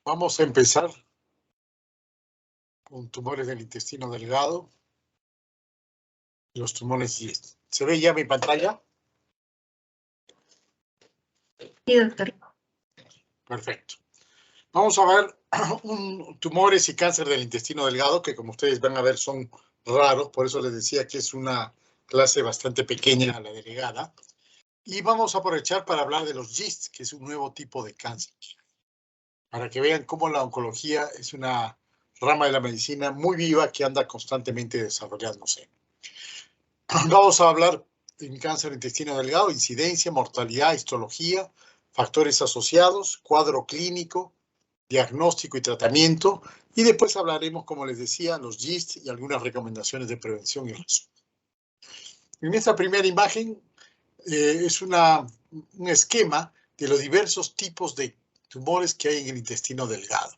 Vamos a empezar con tumores del intestino delgado. Los tumores GIST. ¿Se ve ya mi pantalla? Sí, doctor. Perfecto. Vamos a ver tumores y cáncer del intestino delgado, que como ustedes van a ver son raros, por eso les decía que es una clase bastante pequeña la delegada. Y vamos a aprovechar para hablar de los GIST, que es un nuevo tipo de cáncer. Para que vean cómo la oncología es una rama de la medicina muy viva que anda constantemente desarrollándose. Vamos a hablar en cáncer de intestino delgado, incidencia, mortalidad, histología, factores asociados, cuadro clínico, diagnóstico y tratamiento. Y después hablaremos, como les decía, los GIST y algunas recomendaciones de prevención y resumen. En esta primera imagen es un esquema de los diversos tipos de tumores que hay en el intestino delgado.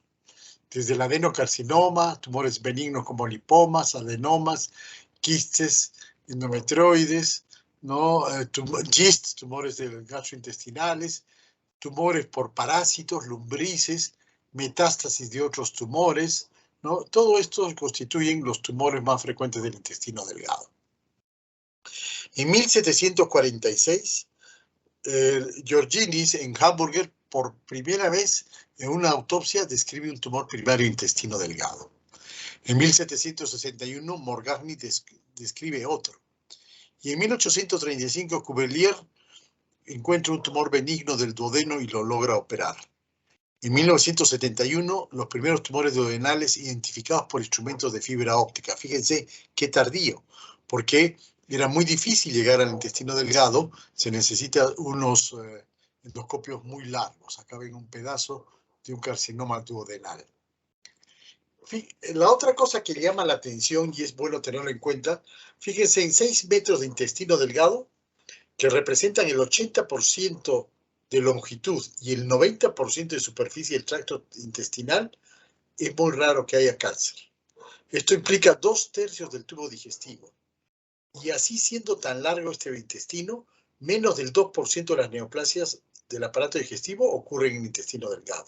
Desde el adenocarcinoma, tumores benignos como lipomas, adenomas, quistes, endometrioides, ¿no? GIST, tumores gastrointestinales, tumores por parásitos, lumbrices, metástasis de otros tumores, ¿no? Todo esto constituyen los tumores más frecuentes del intestino delgado. En 1746, Georginis en Hamburger por primera vez en una autopsia describe un tumor primario intestino delgado. En 1761 Morgagni describe otro. Y en 1835 Cuvelier encuentra un tumor benigno del duodeno y lo logra operar. En 1971 los primeros tumores duodenales identificados por instrumentos de fibra óptica. Fíjense qué tardío, porque era muy difícil llegar al intestino delgado, se necesitan unos endoscopios muy largos. Acá ven un pedazo de un carcinoma duodenal. La otra cosa que llama la atención, y es bueno tenerlo en cuenta, fíjense en 6 metros de intestino delgado, que representan el 80% de longitud y el 90% de superficie del tracto intestinal, es muy raro que haya cáncer. Esto implica 2/3 del tubo digestivo. Y así siendo tan largo este intestino, menos del 2% de las neoplasias del aparato digestivo ocurren en el intestino delgado.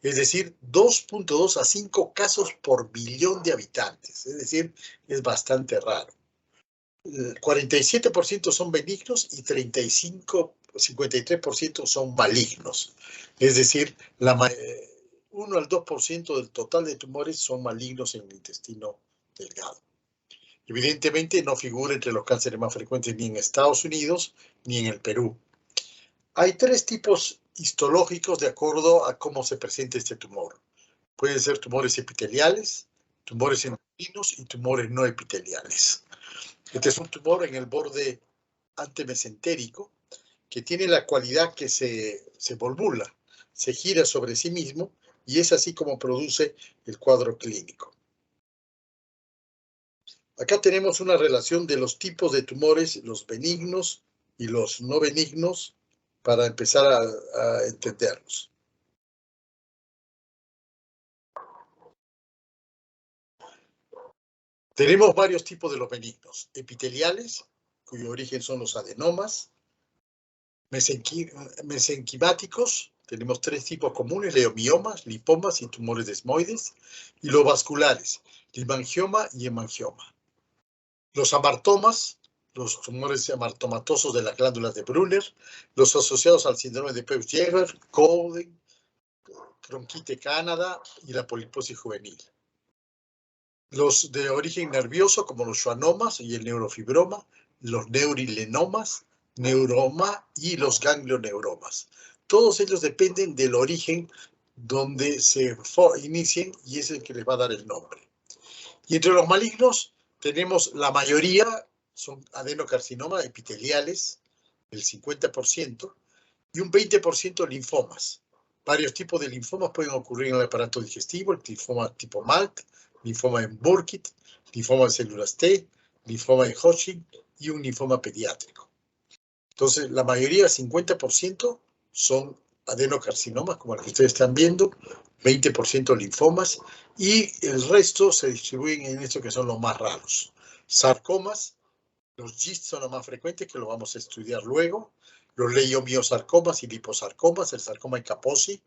Es decir, 2.2 a 5 casos por billón de habitantes. Es decir, es bastante raro. 47% son benignos y 53% son malignos. Es decir, 1 al 2% del total de tumores son malignos en el intestino delgado. Evidentemente no figura entre los cánceres más frecuentes ni en Estados Unidos ni en el Perú. Hay 3 tipos histológicos de acuerdo a cómo se presenta este tumor. Pueden ser tumores epiteliales, tumores endocrinos y tumores no epiteliales. Este es un tumor en el borde antemesentérico que tiene la cualidad que se volvula, se gira sobre sí mismo y es así como produce el cuadro clínico. Acá tenemos una relación de los tipos de tumores, los benignos y los no benignos, para empezar a entenderlos. Tenemos varios tipos de los benignos. Epiteliales, cuyo origen son los adenomas. Mesenquimáticos, tenemos 3 tipos comunes: leomiomas, lipomas y tumores desmoides. Y los vasculares, limangioma y hemangioma. Los amartomas, los tumores amartomatosos de las glándulas de Brunner, los asociados al síndrome de Peutz-Jeghers, Cowden, Cronquite Canada y la poliposis juvenil. Los de origen nervioso, como los schwannomas y el neurofibroma, los neurilenomas, neuroma y los ganglioneuromas. Todos ellos dependen del origen donde se inicien y es el que les va a dar el nombre. Y entre los malignos tenemos la mayoría, son adenocarcinoma epiteliales, el 50%, y un 20% linfomas. Varios tipos de linfomas pueden ocurrir en el aparato digestivo: el linfoma tipo MALT, linfoma en Burkitt, linfoma de células T, linfoma de Hodgkin y un linfoma pediátrico. Entonces, la mayoría, 50%, son adenocarcinomas, como el que ustedes están viendo, 20% linfomas, y el resto se distribuyen en estos que son los más raros. Sarcomas, los GIST son los más frecuentes, que lo vamos a estudiar luego, los leiomiosarcomas y liposarcomas, el sarcoma en Kaposi,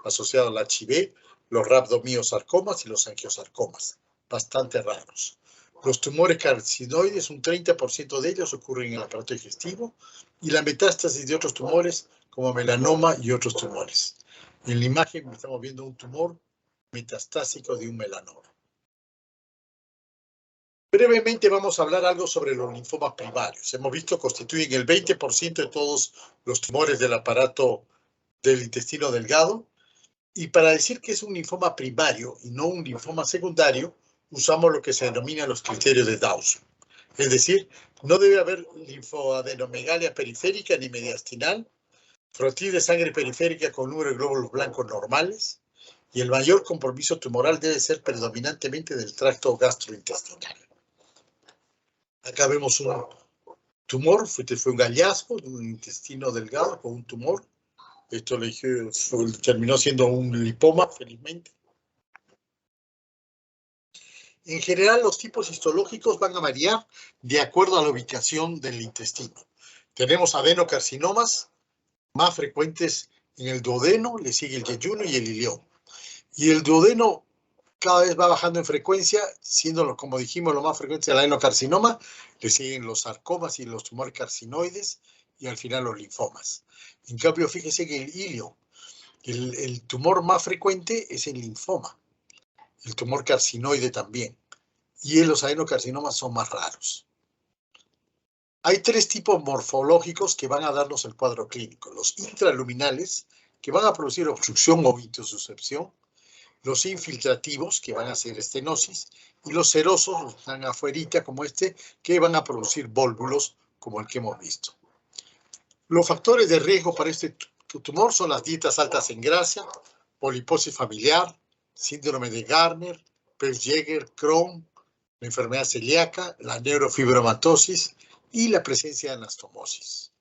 asociado al HIV, los rhabdomyosarcomas y los angiosarcomas, bastante raros. Los tumores carcinoides, un 30% de ellos ocurren en el aparato digestivo, y la metástasis de otros tumores, como melanoma y otros tumores. En la imagen estamos viendo un tumor metastásico de un melanoma. Brevemente vamos a hablar algo sobre los linfomas primarios. Hemos visto que constituyen el 20% de todos los tumores del aparato del intestino delgado. Y para decir que es un linfoma primario y no un linfoma secundario, usamos lo que se denomina los criterios de Dawson. Es decir, no debe haber linfoadenomegalia periférica ni mediastinal, frotis de sangre periférica con número de glóbulos blancos normales, y el mayor compromiso tumoral debe ser predominantemente del tracto gastrointestinal. Acá vemos un tumor, fue un hallazgo de un intestino delgado con un tumor. Esto terminó siendo un lipoma, felizmente. En general, los tipos histológicos van a variar de acuerdo a la ubicación del intestino. Tenemos adenocarcinomas más frecuentes en el duodeno, le sigue el yeyuno y el ilión. Y el duodeno cada vez va bajando en frecuencia, siendo, como dijimos, lo más frecuente el adenocarcinoma, le siguen los sarcomas y los tumores carcinoides, y al final los linfomas. En cambio, fíjese que el ilio, el tumor más frecuente es el linfoma, el tumor carcinoide también, y los adenocarcinomas son más raros. Hay tres tipos morfológicos que van a darnos el cuadro clínico: los intraluminales, que van a producir obstrucción o intususcepción; los infiltrativos, que van a hacer estenosis; y los serosos, los que están afuerita, como este, que van a producir vólvulos, como el que hemos visto. Los factores de riesgo para este tumor son las dietas altas en grasa, poliposis familiar, síndrome de Garner, Peutz-Jeghers, Crohn, la enfermedad celíaca, la neurofibromatosis y la presencia de anastomosis.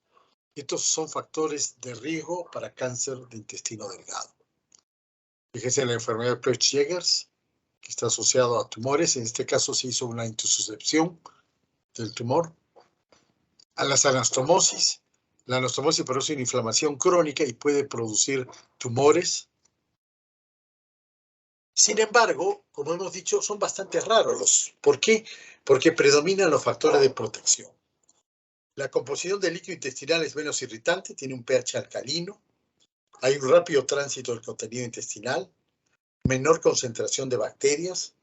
Estos son factores de riesgo para cáncer de intestino delgado. Fíjense en la enfermedad de Peutz-Jeghers, que está asociado a tumores. En este caso se hizo una intususcepción del tumor. A las anastomosis. La anastomosis produce una inflamación crónica y puede producir tumores. Sin embargo, como hemos dicho, son bastante raros. ¿Por qué? Porque predominan los factores de protección. La composición del líquido intestinal es menos irritante, tiene un pH alcalino, hay un rápido tránsito del contenido intestinal, menor concentración de bacterias,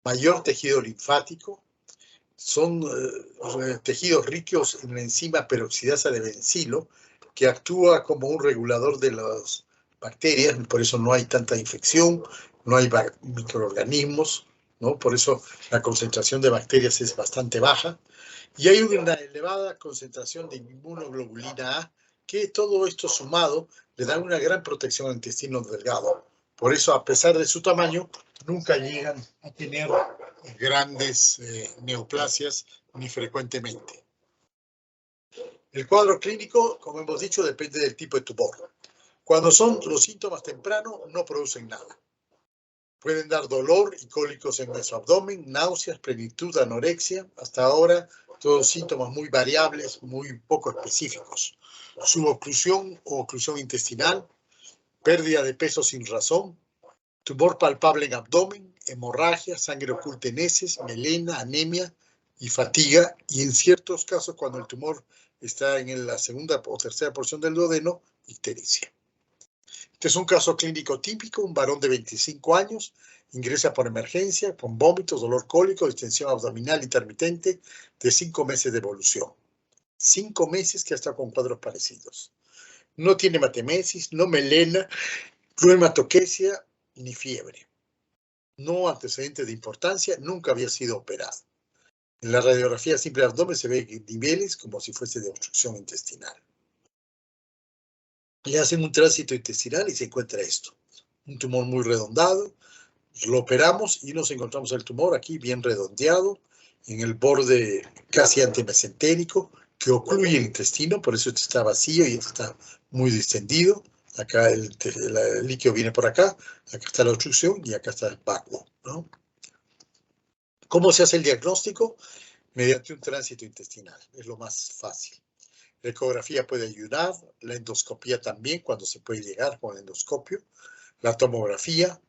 mayor tejido linfático, son tejidos ricos en la enzima peroxidasa de bencilo, que actúa como un regulador de las bacterias, por eso no hay tanta infección, no hay microorganismos, ¿no? Por eso la concentración de bacterias es bastante baja, y hay una elevada concentración de inmunoglobulina A, que todo esto sumado le da una gran protección al intestino delgado. Por eso, a pesar de su tamaño, nunca llegan a tener grandes neoplasias ni frecuentemente. El cuadro clínico, como hemos dicho, depende del tipo de tumor. Cuando son los síntomas tempranos, no producen nada. Pueden dar dolor y cólicos en nuestro abdomen, náuseas, plenitud, anorexia. Hasta ahora, todos síntomas muy variables, muy poco específicos. Suboclusión o oclusión intestinal, pérdida de peso sin razón, tumor palpable en abdomen, hemorragia, sangre oculta en heces, melena, anemia y fatiga, y en ciertos casos, cuando el tumor está en la segunda o tercera porción del duodeno, ictericia. Este es un caso clínico típico: un varón de 25 años, ingresa por emergencia con vómitos, dolor cólico, distensión abdominal intermitente, de 5 meses de evolución. 5 meses que hasta con cuadros parecidos. No tiene matemesis, no melena, no hematoquesia ni fiebre. No antecedentes de importancia, nunca había sido operado. En la radiografía simple de abdomen se ve niveles como si fuese de obstrucción intestinal. Le hacen un tránsito intestinal y se encuentra esto: un tumor muy redondado. Lo operamos y nos encontramos el tumor aquí bien redondeado, en el borde casi antimesentérico, que ocluye el intestino, por eso este está vacío y este está muy distendido. Acá el líquido viene por acá, acá está la obstrucción y acá está el vacuo, ¿no? ¿Cómo se hace el diagnóstico? Mediante un tránsito intestinal, es lo más fácil. La ecografía puede ayudar, la endoscopía también, cuando se puede llegar con el endoscopio, la tomografía,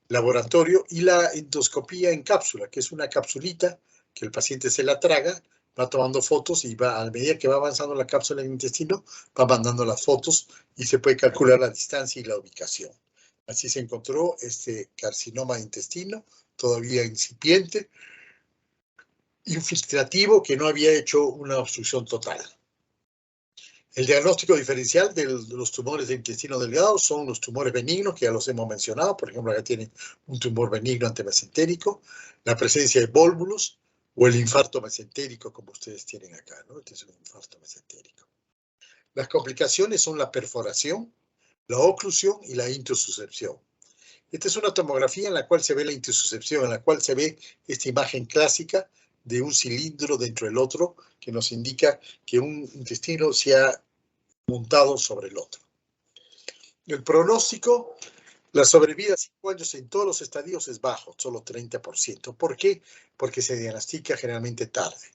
laboratorio y la endoscopía en cápsula, que es una capsulita que el paciente se la traga, va tomando fotos y va, a medida que va avanzando la cápsula en el intestino, va mandando las fotos y se puede calcular la distancia y la ubicación. Así se encontró este carcinoma de intestino, todavía incipiente, infiltrativo, que no había hecho una obstrucción total. El diagnóstico diferencial de los tumores de intestino delgado son los tumores benignos, que ya los hemos mencionado. Por ejemplo, acá tienen un tumor benigno antemesentérico, la presencia de vólvulos o el infarto mesentérico, como ustedes tienen acá, ¿no? Este es un infarto mesentérico. Las complicaciones son la perforación, la oclusión y la intususcepción. Esta es una tomografía en la cual se ve la intususcepción, en la cual se ve esta imagen clásica de un cilindro dentro del otro, que nos indica que un intestino se ha montado sobre el otro. El pronóstico, la sobrevida a 5 años en todos los estadios es bajo, solo 30%. ¿Por qué? Porque se diagnostica generalmente tarde.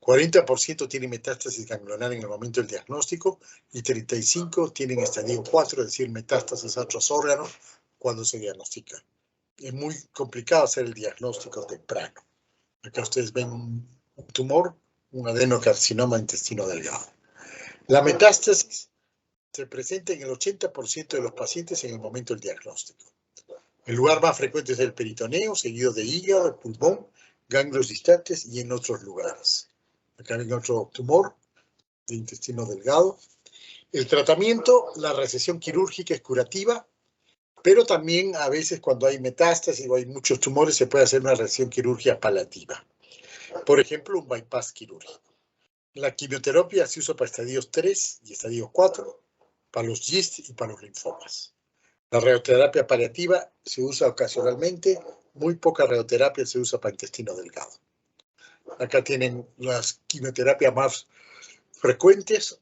40% tienen metástasis ganglionar en el momento del diagnóstico y 35% tienen estadio 4, es decir, metástasis a otros órganos cuando se diagnostica. Es muy complicado hacer el diagnóstico temprano. Acá ustedes ven un tumor, un adenocarcinoma intestino delgado. La metástasis se presenta en el 80% de los pacientes en el momento del diagnóstico. El lugar más frecuente es el peritoneo, seguido de hígado, el pulmón, ganglios distantes y en otros lugares. Acá ven otro tumor de intestino delgado. El tratamiento, la resección quirúrgica es curativa, pero también a veces cuando hay metástasis o hay muchos tumores se puede hacer una resección quirúrgica paliativa. Por ejemplo, un bypass quirúrgico. La quimioterapia se usa para estadios 3 y estadios 4, para los GIST y para los linfomas. La radioterapia paliativa se usa ocasionalmente, muy poca radioterapia se usa para intestino delgado. Acá tienen las quimioterapias más frecuentes.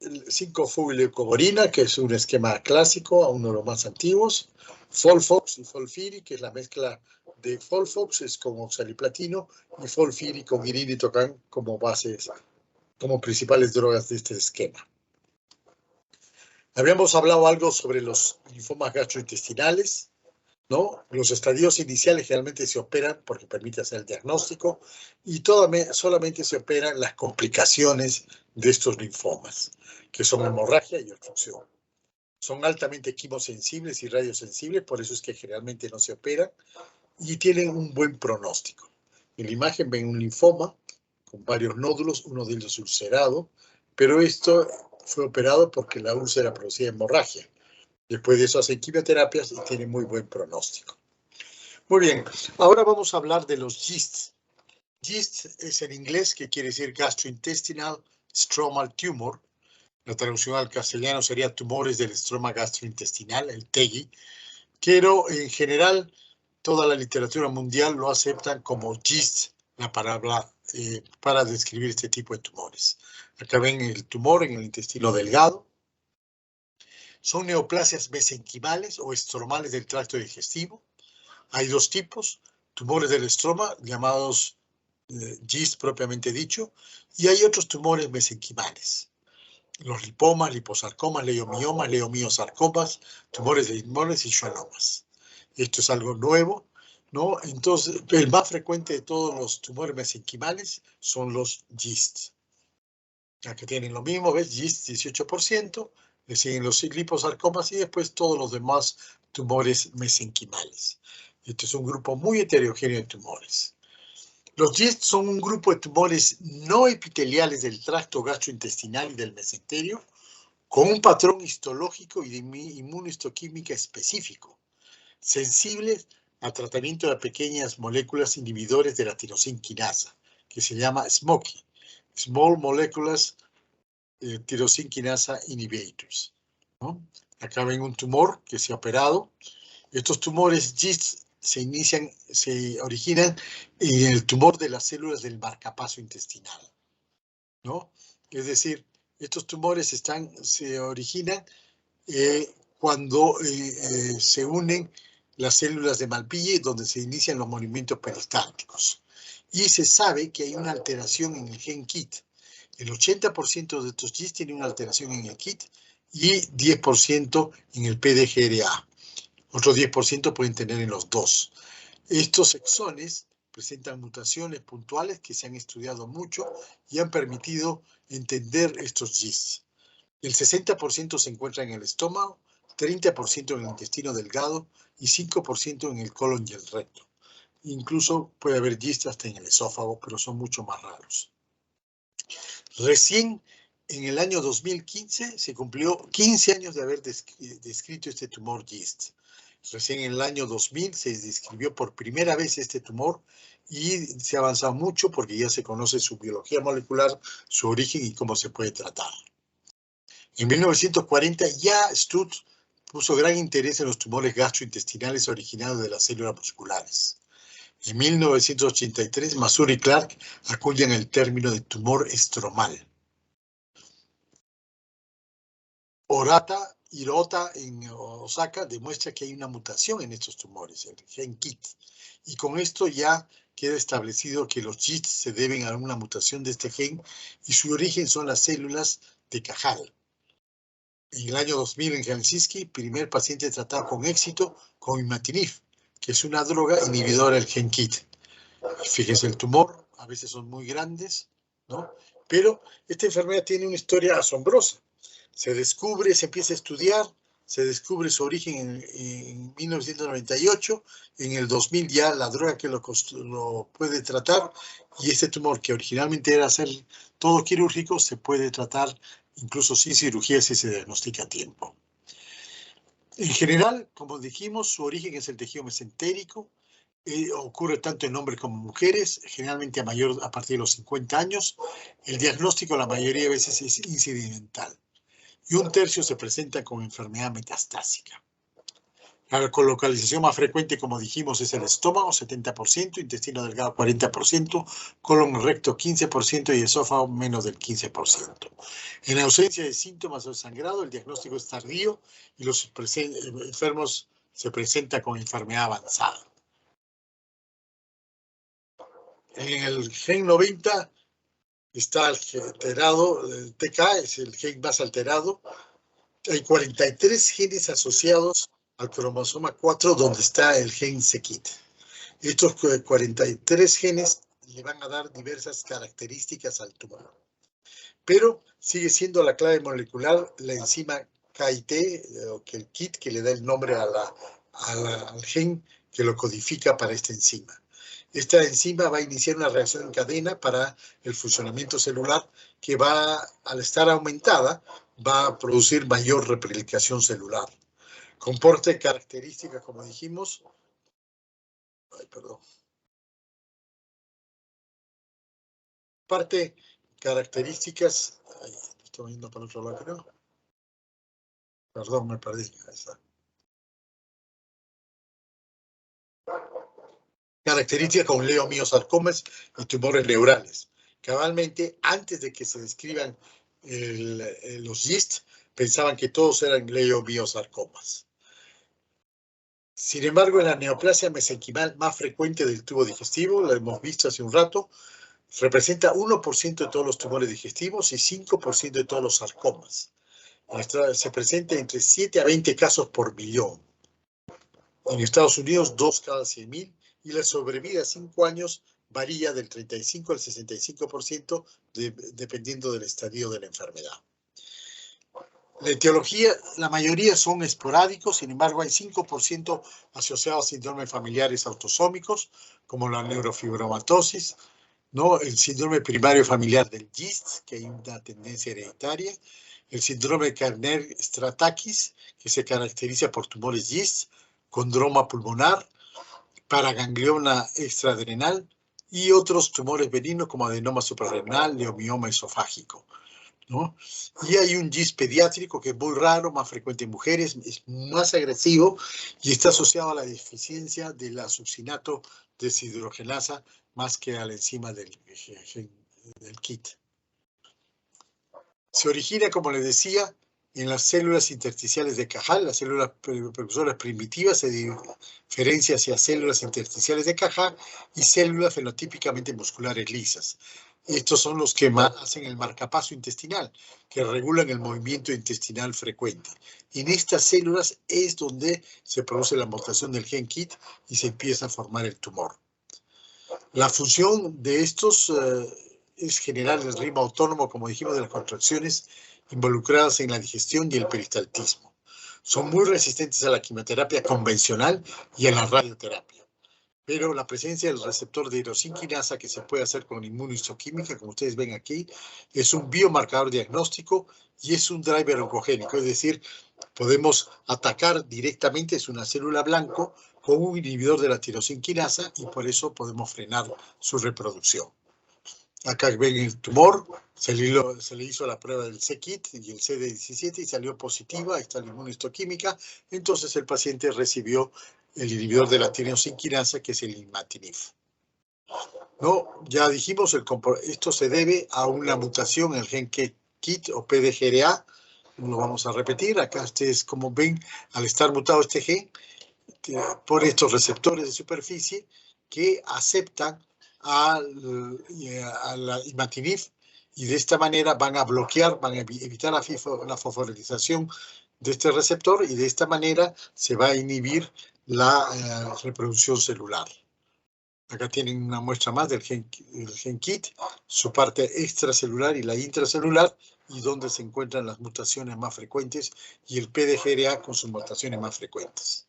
5-fluorouracil, que es un esquema clásico, uno de los más antiguos. FOLFOX y FOLFIRI, que es la mezcla de FOLFOX, es con oxaliplatino, y FOLFIRI con iriditocan como bases, como principales drogas de este esquema. Habíamos hablado algo sobre los linfomas gastrointestinales, ¿no? Los estadios iniciales generalmente se operan porque permite hacer el diagnóstico y solamente se operan las complicaciones de estos linfomas, que son hemorragia y obstrucción. Son altamente quimosensibles y radiosensibles, por eso es que generalmente no se operan y tienen un buen pronóstico. En la imagen ven un linfoma con varios nódulos, uno de ellos ulcerado, pero esto fue operado porque la úlcera producía hemorragia. Después de eso hacen quimioterapias y tienen muy buen pronóstico. Muy bien, ahora vamos a hablar de los GIST. GIST es en inglés, que quiere decir Gastrointestinal Stromal Tumor. La traducción al castellano sería tumores del estroma gastrointestinal, el TEGI, pero en general toda la literatura mundial lo aceptan como GIST, la palabra para describir este tipo de tumores. Acá ven el tumor en el intestino delgado. Son neoplasias mesenquimales o estromales del tracto digestivo. Hay dos tipos, tumores del estroma, llamados GIST propiamente dicho, y hay otros tumores mesenquimales. Los lipomas, liposarcomas, leiomiomas, leiomiosarcomas, tumores de inmunes y schwannomas. Esto es algo nuevo, ¿no? Entonces, el más frecuente de todos los tumores mesenquimales son los GIST. Acá tienen lo mismo, ¿ves? GIST 18%, le siguen los liposarcomas y después todos los demás tumores mesenquimales. Este es un grupo muy heterogéneo de tumores. Los GIST son un grupo de tumores no epiteliales del tracto gastrointestinal y del mesenterio, con un patrón histológico y de inmunohistoquímica específico, sensibles a tratamiento de pequeñas moléculas inhibidores de la tirosina quinasa, que se llama SMOCI, Small Molecular Tyrosine Kinase Inhibitors, ¿no? Acá ven un tumor que se ha operado. Estos tumores GIST se originan en el tumor de las células del marcapaso intestinal, ¿no? Es decir, estos tumores se originan cuando se unen las células de Malpighi, donde se inician los movimientos peristálticos. Y se sabe que hay una alteración en el gen KIT. El 80% de estos GIST tiene una alteración en el KIT y 10% en el PDGRA. Otro 10% pueden tener en los dos. Estos exones presentan mutaciones puntuales que se han estudiado mucho y han permitido entender estos GIST. El 60% se encuentra en el estómago, 30% en el intestino delgado y 5% en el colon y el recto. Incluso puede haber GIST hasta en el esófago, pero son mucho más raros. Recién en el año 2015 se cumplió 15 años de haber descrito este tumor GIST. Recién en el año 2000 se describió por primera vez este tumor y se ha avanzado mucho porque ya se conoce su biología molecular, su origen y cómo se puede tratar. En 1940 ya Studt puso gran interés en los tumores gastrointestinales originados de las células musculares. En 1983, Masur y Clark acuñan el término de tumor estromal. Hirota en Osaka demuestra que hay una mutación en estos tumores, el gen KIT. Y con esto ya queda establecido que los GIST se deben a una mutación de este gen y su origen son las células de Cajal. En el año 2000 en Helsinki, primer paciente tratado con éxito con imatinib, que es una droga inhibidora del gen KIT. Fíjense, el tumor a veces son muy grandes, ¿no? Pero esta enfermedad tiene una historia asombrosa. Se descubre, se empieza a estudiar, se descubre su origen en 1998, en el 2000 ya la droga que lo puede tratar y este tumor que originalmente era hacer todo quirúrgico se puede tratar incluso sin cirugía si se diagnostica a tiempo. En general, como dijimos, su origen es el tejido mesentérico, ocurre tanto en hombres como en mujeres, generalmente a partir de los 50 años. El diagnóstico la mayoría de veces es incidental. Y un tercio se presenta con enfermedad metastásica. La colocalización más frecuente, como dijimos, es el estómago, 70%, intestino delgado, 40%, colon recto, 15% y esófago, menos del 15%. En ausencia de síntomas o sangrado, el diagnóstico es tardío y los enfermos se presentan con enfermedad avanzada. En el gen 90 está alterado, el TK es el gen más alterado. Hay 43 genes asociados al cromosoma 4 donde está el gen CKIT. Estos 43 genes le van a dar diversas características al tumor. Pero sigue siendo la clave molecular la enzima KIT, o que el KIT que le da el nombre al gen que lo codifica para esta enzima. Esta enzima va a iniciar una reacción en cadena para el funcionamiento celular que va, al estar aumentada, va a producir mayor replicación celular. Comporte características, como dijimos. Parte características. Estoy yendo para otro lado, creo. Perdón, me perdí. Ahí está. Características con leiomiosarcomas y tumores neurales. Cabalmente, antes de que se describan los GIST, pensaban que todos eran leiomiosarcomas. Sin embargo, en la neoplasia mesenquimal más frecuente del tubo digestivo, la hemos visto hace un rato, representa 1% de todos los tumores digestivos y 5% de todos los sarcomas. Se presenta entre 7 a 20 casos por millón. En Estados Unidos, 2 cada 100.000 y la sobrevida a 5 años varía del 35 al 65% dependiendo del estadio de la enfermedad. La etiología, la mayoría son esporádicos, sin embargo hay 5% asociados a síndromes familiares autosómicos, como la neurofibromatosis, ¿no? El síndrome primario familiar del GIST, que hay una tendencia hereditaria, el síndrome de Kerner-Stratakis, que se caracteriza por tumores GIST, condroma pulmonar, paraganglioma extraadrenal y otros tumores benignos como adenoma suprarrenal, leomioma esofágico, ¿no? Y hay un GIST pediátrico que es muy raro, más frecuente en mujeres, es más agresivo y está asociado a la deficiencia de la succinato deshidrogenasa más que a la enzima del KIT. Se origina, como les decía, en las células intersticiales de Cajal, las células precursoras primitivas se diferencia hacia células intersticiales de Cajal y células fenotípicamente musculares lisas. Estos son los que hacen el marcapaso intestinal, que regulan el movimiento intestinal frecuente. En estas células es donde se produce la mutación del gen KIT y se empieza a formar el tumor. La función de estos es generar el ritmo autónomo, como dijimos, de las contracciones involucradas en la digestión y el peristaltismo. Son muy resistentes a la quimioterapia convencional y a la radioterapia. Pero la presencia del receptor de tirosinquinasa que se puede hacer con inmunohistoquímica, como ustedes ven aquí, es un biomarcador diagnóstico y es un driver oncogénico, es decir, podemos atacar directamente, es una célula blanco con un inhibidor de la tirosinquinasa y por eso podemos frenar su reproducción. Acá ven el tumor, se le hizo la prueba del c-KIT y el CD17 y salió positiva, ahí está la inmunohistoquímica, entonces el paciente recibió el inhibidor de la tirosinquinasa, que es el imatinib. No, ya dijimos, esto se debe a una mutación en el gen KIT o PDGRA, lo vamos a repetir, acá ustedes como ven, al estar mutado este gen, por estos receptores de superficie que aceptan a la imatinib y de esta manera van a bloquear, van a evitar la fosforilización de este receptor y de esta manera se va a inhibir la reproducción celular. Acá tienen una muestra más del gen KIT, su parte extracelular y la intracelular y donde se encuentran las mutaciones más frecuentes y el PDGRA con sus mutaciones más frecuentes.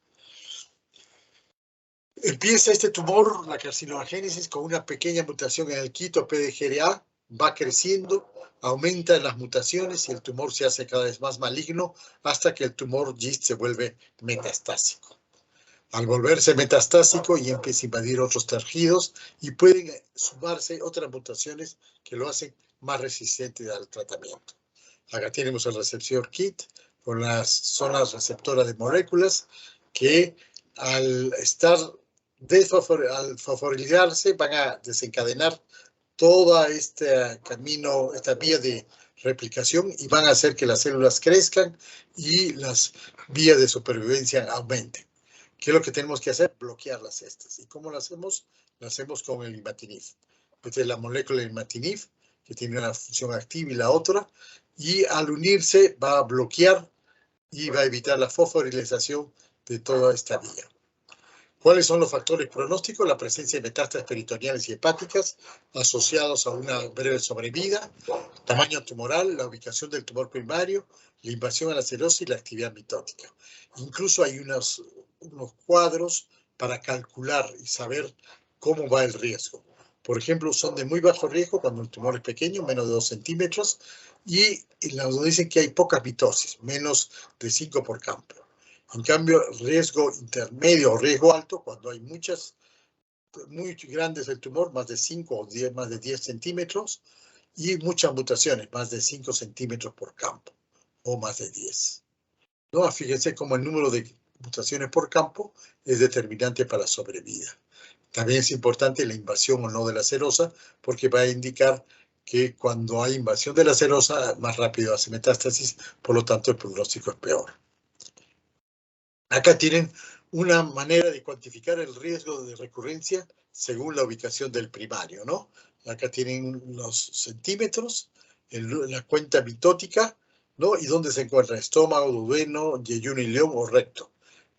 Empieza este tumor, la carcinogénesis, con una pequeña mutación en el KIT o PDGRA, va creciendo, aumenta las mutaciones y el tumor se hace cada vez más maligno hasta que el tumor GIST se vuelve metastásico. Al volverse metastásico y empieza a invadir otros tejidos y pueden sumarse otras mutaciones que lo hacen más resistente al tratamiento. Acá tenemos el receptor KIT con las zonas receptoras de moléculas que al fosforilizarse van a desencadenar toda este camino, esta vía de replicación y van a hacer que las células crezcan y las vías de supervivencia aumenten. ¿Qué es lo que tenemos que hacer? Bloquearlas estas. ¿Y cómo lo hacemos? Lo hacemos con el imatinib. Esta es la molécula de imatinib, que tiene una función activa y la otra, y al unirse va a bloquear y va a evitar la fosforilización de toda esta vía. ¿Cuáles son los factores pronósticos? La presencia de metástasis peritoneales y hepáticas asociados a una breve sobrevida, tamaño tumoral, la ubicación del tumor primario, la invasión a la serosis y la actividad mitótica. Incluso hay unos cuadros para calcular y saber cómo va el riesgo. Por ejemplo, son de muy bajo riesgo cuando el tumor es pequeño, menos de 2 centímetros, y nos dicen que hay poca mitosis, menos de 5 por campo. En cambio, riesgo intermedio o riesgo alto, cuando hay muy grandes el tumor, más de 5 o 10, más de 10 centímetros, y muchas mutaciones, más de 5 centímetros por campo, o más de 10. ¿No? Fíjense cómo el número de mutaciones por campo es determinante para la sobrevida. También es importante la invasión o no de la serosa, porque va a indicar que cuando hay invasión de la serosa, más rápido hace metástasis, por lo tanto el pronóstico es peor. Acá tienen una manera de cuantificar el riesgo de recurrencia según la ubicación del primario, ¿no? Acá tienen los centímetros, la cuenta mitótica, ¿no? Y dónde se encuentra estómago, duodeno, yeyuno y león o recto.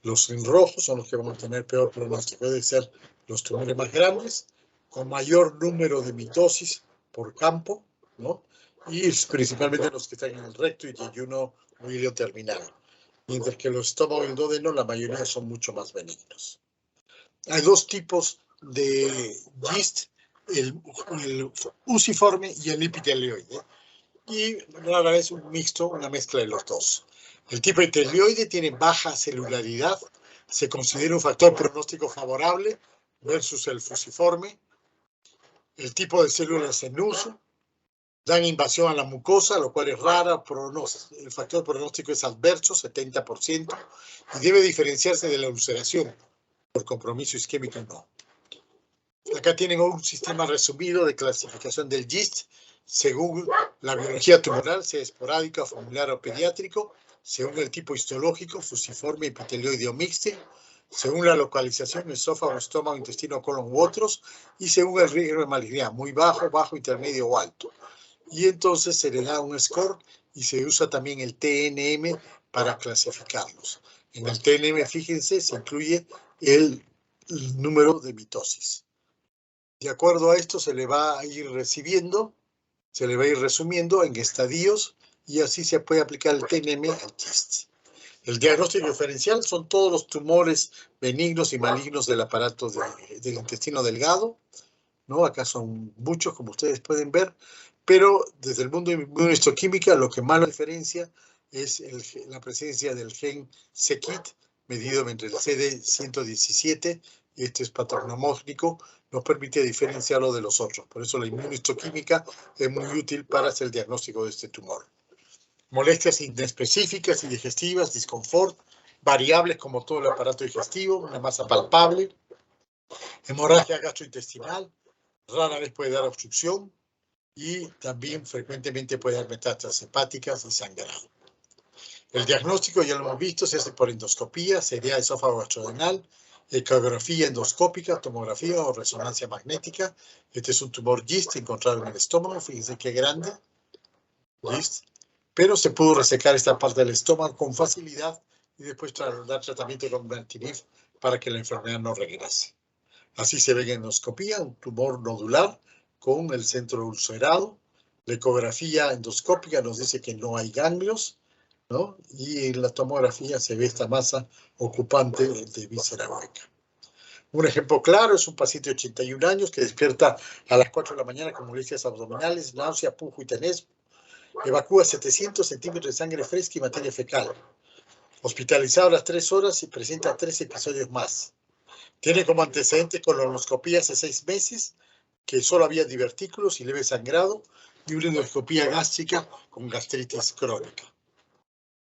Los en rojo son los que van a tener peor pronóstico. Pueden ser los tumores más grandes, con mayor número de mitosis por campo, ¿no? Y principalmente los que están en el recto y yeyuno o ilio terminal. Mientras que los estómagos y el duodeno, la mayoría son mucho más benignos. Hay dos tipos de GIST, el fusiforme y el epitelioide. Y rara vez un mixto, una mezcla de los dos. El tipo epitelioide tiene baja celularidad, se considera un factor pronóstico favorable versus el fusiforme. El tipo de células en uso dan invasión a la mucosa, lo cual es rara. El factor pronóstico es adverso, 70%, y debe diferenciarse de la ulceración, por compromiso isquémico no. Acá tienen un sistema resumido de clasificación del GIST, según la biología tumoral, sea esporádica, familiar o pediátrico, según el tipo histológico, fusiforme, epitelioide o mixto, según la localización, esófago, estómago, intestino, colon u otros, y según el riesgo de malignidad, muy bajo, bajo, intermedio o alto. Y entonces se le da un score y se usa también el TNM para clasificarlos. En el TNM, fíjense, se incluye el número de mitosis. De acuerdo a esto, se le va a ir recibiendo, se le va a ir resumiendo en estadios y así se puede aplicar el TNM al GIST. El diagnóstico diferencial son todos los tumores benignos y malignos del aparato del intestino delgado, ¿no? Acá son muchos, como ustedes pueden ver, pero desde el mundo de inmunohistoquímica lo que más lo diferencia es la presencia del gen c-KIT, medido entre el CD117, y este es patronomórfico, nos permite diferenciarlo de los otros. Por eso la inmunohistoquímica es muy útil para hacer el diagnóstico de este tumor. Molestias inespecíficas y digestivas, disconfort, variables como todo el aparato digestivo, una masa palpable, hemorragia gastrointestinal, rara vez puede dar obstrucción y también frecuentemente puede dar metástasis hepáticas y sangrado. El diagnóstico, ya lo hemos visto, se hace por endoscopía, sería esófago gastrodenal, ecografía endoscópica, tomografía o resonancia magnética. Este es un tumor GIST encontrado en el estómago, fíjense qué grande, GIST. Pero se pudo resecar esta parte del estómago con facilidad y después dar tratamiento con imatinib para que la enfermedad no regrese. Así se ve en endoscopía, un tumor nodular con el centro ulcerado. La ecografía endoscópica nos dice que no hay ganglios, ¿no? Y en la tomografía se ve esta masa ocupante de víscera hueca. Un ejemplo claro es un paciente de 81 años que despierta a las 4 de la mañana con molestias abdominales, náusea, pujo y tenés. Evacúa 700 centímetros de sangre fresca y materia fecal. Hospitalizado a las 3 horas y presenta 3 episodios más. Tiene como antecedente colonoscopía hace 6 meses, que solo había divertículos y leve sangrado, y una endoscopía gástrica con gastritis crónica.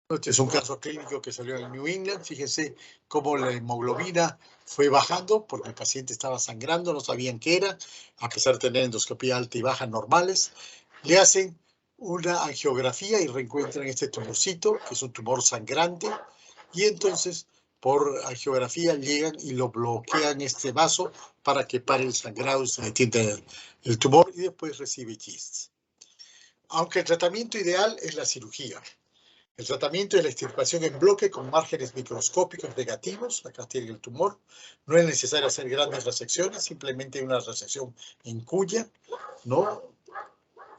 Este es un caso clínico que salió en New England. Fíjense cómo la hemoglobina fue bajando porque el paciente estaba sangrando, no sabían qué era, a pesar de tener endoscopía alta y baja normales. Le hacen una angiografía y reencuentran este tumorcito, que es un tumor sangrante, y entonces por angiografía llegan y lo bloquean este vaso para que pare el sangrado y se detenga el tumor y después recibe GIST. Aunque el tratamiento ideal es la cirugía. El tratamiento es la extirpación en bloque con márgenes microscópicos negativos. Acá tiene el tumor. No es necesario hacer grandes resecciones, simplemente una resección en cuya, ¿no?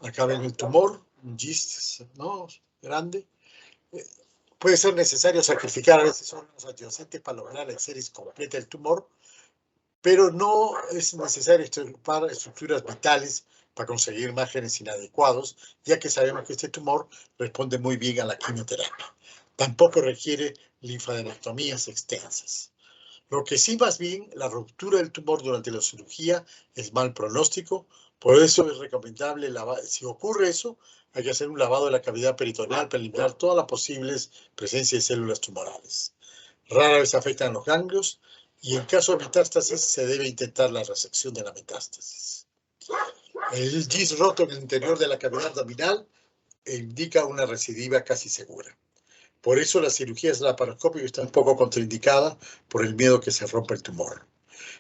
Acá ven el tumor, un GIST, ¿no? Grande. Puede ser necesario sacrificar a veces órganos adyacentes para lograr la exéresis completa del tumor, pero no es necesario extirpar estructuras vitales para conseguir márgenes inadecuados, ya que sabemos que este tumor responde muy bien a la quimioterapia. Tampoco requiere linfadenectomías extensas. Lo que sí, más bien, la ruptura del tumor durante la cirugía es mal pronóstico, por eso es recomendable, si ocurre eso, hay que hacer un lavado de la cavidad peritoneal para eliminar todas las posibles presencias de células tumorales. Rara vez afectan los ganglios y en caso de metástasis se debe intentar la resección de la metástasis. El GIST roto en el interior de la cavidad abdominal indica una recidiva casi segura. Por eso la cirugía laparoscópica está un poco contraindicada por el miedo que se rompa el tumor.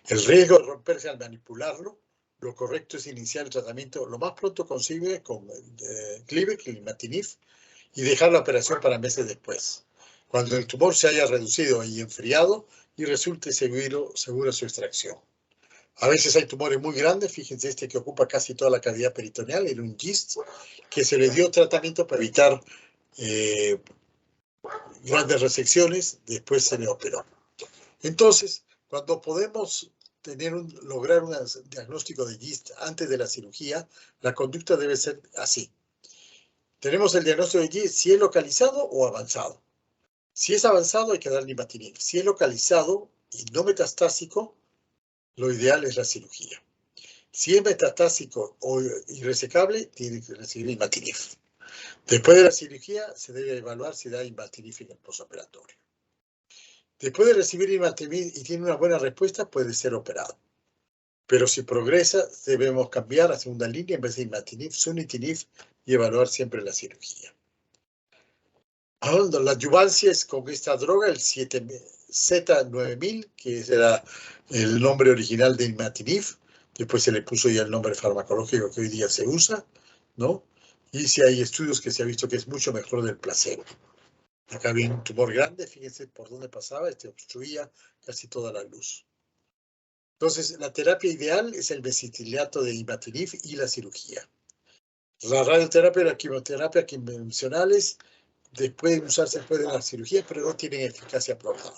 El riesgo de romperse al manipularlo, lo correcto es iniciar el tratamiento lo más pronto posible con Gleevec y imatinib y dejar la operación para meses después, cuando el tumor se haya reducido y enfriado y resulte seguro su extracción. A veces hay tumores muy grandes, fíjense este que ocupa casi toda la cavidad peritoneal, era un GIST, que se le dio tratamiento para evitar grandes resecciones, después se le operó. Entonces, cuando podemos lograr un diagnóstico de GIST antes de la cirugía, la conducta debe ser así. Tenemos el diagnóstico de GIST si es localizado o avanzado. Si es avanzado hay que dar imatinib. Si es localizado y no metastásico, lo ideal es la cirugía. Si es metastásico o irresecable, tiene que recibir imatinib. Después de la cirugía se debe evaluar si da imatinib en el postoperatorio. Después de recibir imatinib y tiene una buena respuesta, puede ser operado. Pero si progresa, debemos cambiar a segunda línea en vez de imatinib, sunitinib y evaluar siempre la cirugía. Ahora, la adyuvancia es con esta droga, el Z9000, que era el nombre original de imatinib. Después se le puso ya el nombre farmacológico que hoy día se usa, ¿no? Y si hay estudios que se ha visto que es mucho mejor del placebo. Acá viene un tumor grande, fíjense por dónde pasaba, obstruía casi toda la luz. Entonces, la terapia ideal es el mesitiliato de imatinib y la cirugía. La radioterapia y la quimioterapia convencionales pueden usarse después de la cirugía, pero no tienen eficacia probada.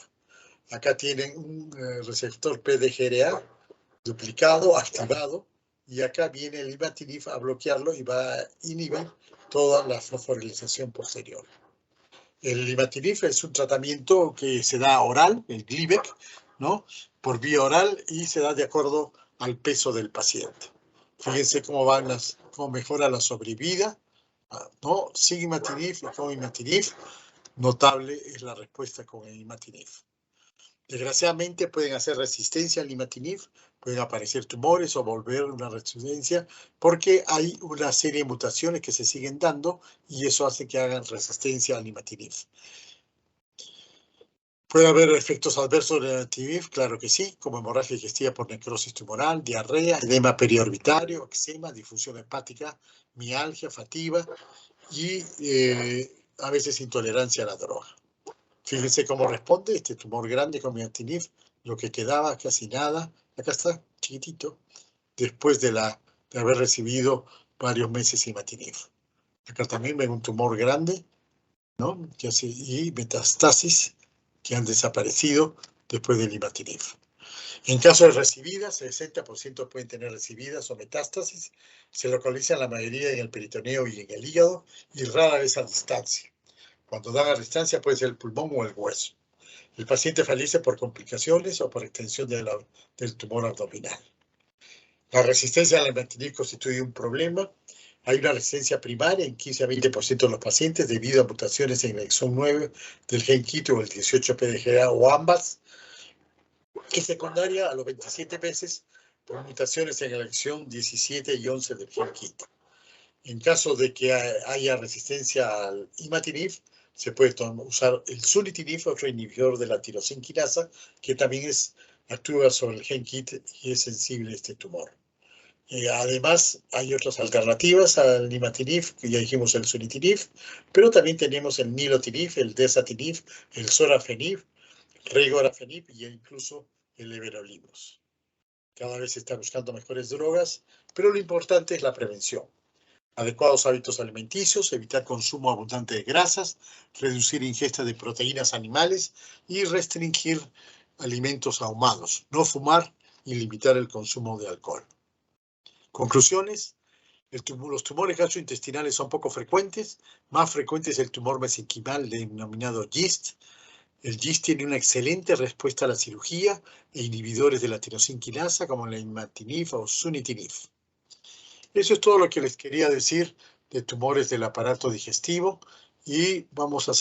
Acá tienen un receptor PDGRA duplicado, activado, y acá viene el imatinib a bloquearlo y va a inhibir toda la fosforilización posterior. El imatinib es un tratamiento que se da oral, el Glivec, ¿no? Por vía oral y se da de acuerdo al peso del paciente. Fíjense cómo mejora la sobrevida, ¿no? Sin imatinib y con imatinib. Notable es la respuesta con el imatinib. Desgraciadamente pueden hacer resistencia al imatinib, pueden aparecer tumores o volver una resistencia porque hay una serie de mutaciones que se siguen dando y eso hace que hagan resistencia al imatinib. ¿Puede haber efectos adversos del imatinib? Claro que sí, como hemorragia digestiva por necrosis tumoral, diarrea, edema periorbitario, eczema, difusión hepática, mialgia, fatiga y a veces intolerancia a la droga. Fíjense cómo responde este tumor grande con imatinib, lo que quedaba casi nada, acá está, chiquitito, después de haber recibido varios meses imatinib. Acá también ven un tumor grande, ¿no? Y metastasis que han desaparecido después del imatinib. En caso de recibidas, el 60% pueden tener recibidas o metástasis, se localizan la mayoría en el peritoneo y en el hígado y rara vez a distancia. Cuando dan a distancia puede ser el pulmón o el hueso. El paciente fallece por complicaciones o por extensión del tumor abdominal. La resistencia al imatinib constituye un problema. Hay una resistencia primaria en 15 a 20% de los pacientes debido a mutaciones en el exón 9 del gen KIT o el 18-PDGA o ambas, y secundaria a los 27 meses por mutaciones en el exón 17 y 11 del gen KIT. En caso de que haya resistencia al imatinib, se puede usar el sunitinib, otro inhibidor de la tirosinquinasa, que también actúa sobre el gen KIT y es sensible a este tumor. Además, hay otras alternativas al imatinib, que ya dijimos el sunitinib, pero también tenemos el nilotinib, el desatinib, el sorafenib, regorafenib y incluso el everolimus. Cada vez se está buscando mejores drogas, pero lo importante es la prevención. Adecuados hábitos alimenticios, evitar consumo abundante de grasas, reducir ingesta de proteínas animales y restringir alimentos ahumados, no fumar y limitar el consumo de alcohol. Conclusiones. Los tumores gastrointestinales son poco frecuentes. Más frecuente es el tumor mesenquimal denominado GIST. El GIST tiene una excelente respuesta a la cirugía e inhibidores de la tirosinquinasa como la imatinib o sunitinib. Eso es todo lo que les quería decir de tumores del aparato digestivo y vamos a